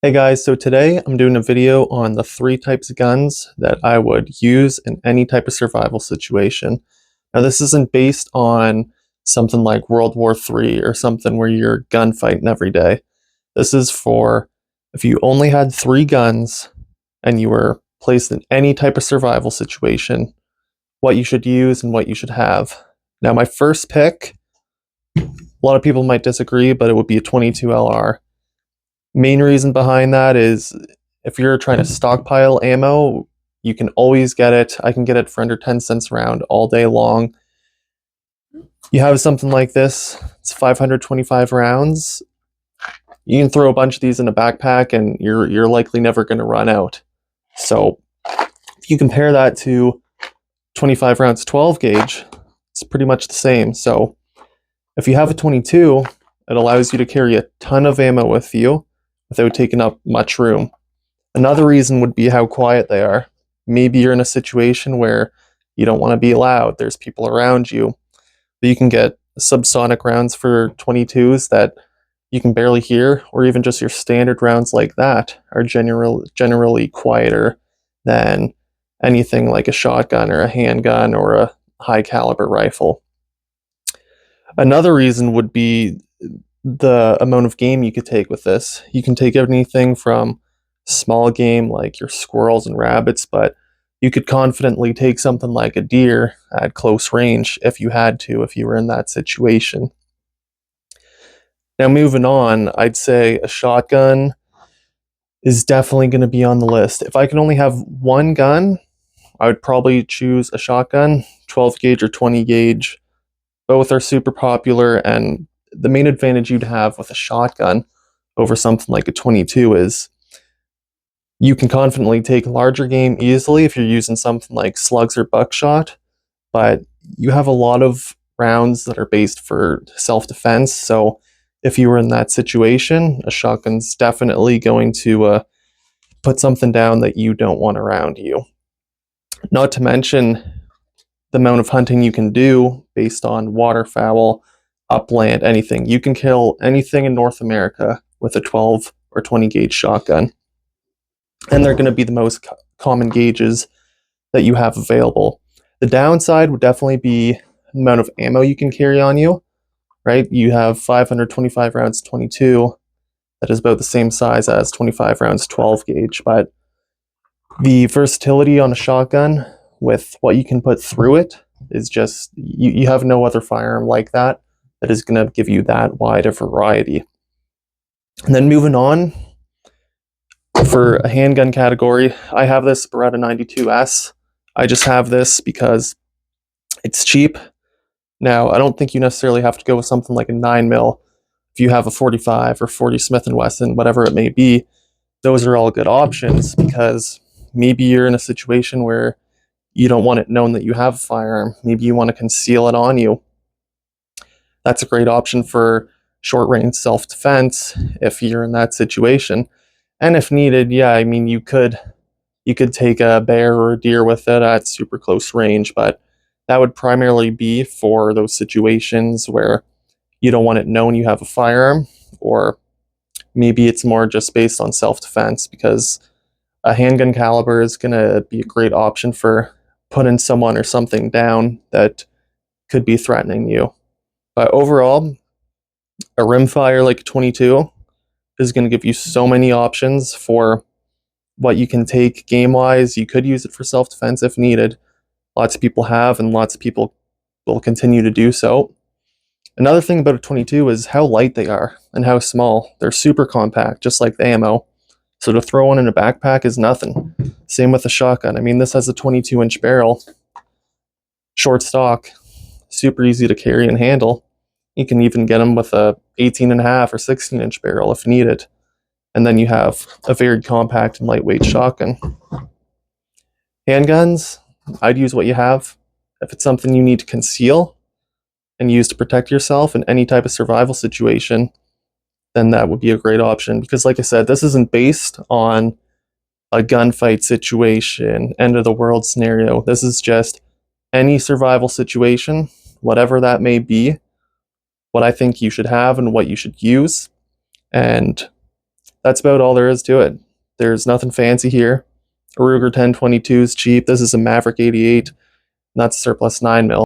Hey guys, so today I'm doing a video on the three types of guns that I would use in any type of survival situation. Now this isn't based on something like World War III or something where you're gunfighting every day. This is for if you only had three guns and you were placed in any type of survival situation, what you should use and what you should have. Now my first pick, a lot of people might disagree, but it would be a 22 LR. Main reason behind that is if you're trying to stockpile ammo, you can always get it. I can get it for under 10 cents a round all day long. You have something like this, it's 525 rounds. You can throw a bunch of these in a backpack and you're likely never going to run out. So if you compare that to 25 rounds 12 gauge, it's pretty much the same. So if you have a 22, it allows you to carry a ton of ammo with you without taking up much room. Another reason would be how quiet they are. Maybe you're in a situation where you don't want to be loud, there's people around you, but you can get subsonic rounds for 22s that you can barely hear, or even just your standard rounds like that are generally quieter than anything like a shotgun or a handgun or a high caliber rifle. Another reason would be the amount of game you could take with this. You can take anything from small game like your squirrels and rabbits, but you could confidently take something like a deer at close range if you had to, if you were in that situation. Now, moving on, I'd say a shotgun is definitely going to be on the list. If I can only have one gun, I would probably choose a shotgun, 12 gauge or 20 gauge. Both are super popular, and the main advantage you'd have with a shotgun over something like a 22 is you can confidently take larger game easily if you're using something like slugs or buckshot, but you have a lot of rounds that are based for self-defense. So if you were in that situation, a shotgun's definitely going to put something down that you don't want around you. Not to mention the amount of hunting you can do based on waterfowl, upland, anything. You can kill anything in North America with a 12 or 20 gauge shotgun. And they're going to be the most common gauges that you have available. The downside would definitely be the amount of ammo you can carry on you, right? You have 525 rounds 22, that is about the same size as 25 rounds 12 gauge, but the versatility on a shotgun with what you can put through it is just, you have no other firearm like that that is going to give you that wide a variety. And then moving on, for a handgun category, I have this Beretta 92S. I just have this because it's cheap. Now, I don't think you necessarily have to go with something like a 9mm. If you have a 45 or 40 Smith & Wesson, whatever it may be, those are all good options because maybe you're in a situation where you don't want it known that you have a firearm. Maybe you want to conceal it on you. That's a great option for short range self-defense if you're in that situation. And if needed, yeah, I mean you could take a bear or a deer with it at super close range, but that would primarily be for those situations where you don't want it known you have a firearm, or maybe it's more just based on self-defense because a handgun caliber is going to be a great option for putting someone or something down that could be threatening you. But overall, a rimfire like a 22 is going to give you so many options for what you can take game wise. You could use it for self defense if needed. Lots of people have, and lots of people will continue to do so. Another thing about a 22 is how light they are and how small. They're super compact, just like the ammo. So to throw one in a backpack is nothing. Same with the shotgun. I mean, this has a 22-inch barrel, short stock, super easy to carry and handle. You can even get them with a 18.5 or 16-inch barrel if needed. And then you have a very compact and lightweight shotgun. Handguns, I'd use what you have. If it's something you need to conceal and use to protect yourself in any type of survival situation, then that would be a great option. Because like I said, this isn't based on a gunfight situation, end of the world scenario. This is just any survival situation, whatever that may be, what I think you should have and what you should use. And that's about all there is to it. There's nothing fancy here. A Ruger 1022 is cheap. This is a Maverick 88, and that's surplus 9mm.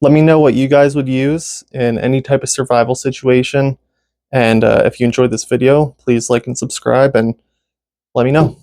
Let me know what you guys would use in any type of survival situation. And if you enjoyed this video, please like and subscribe and let me know.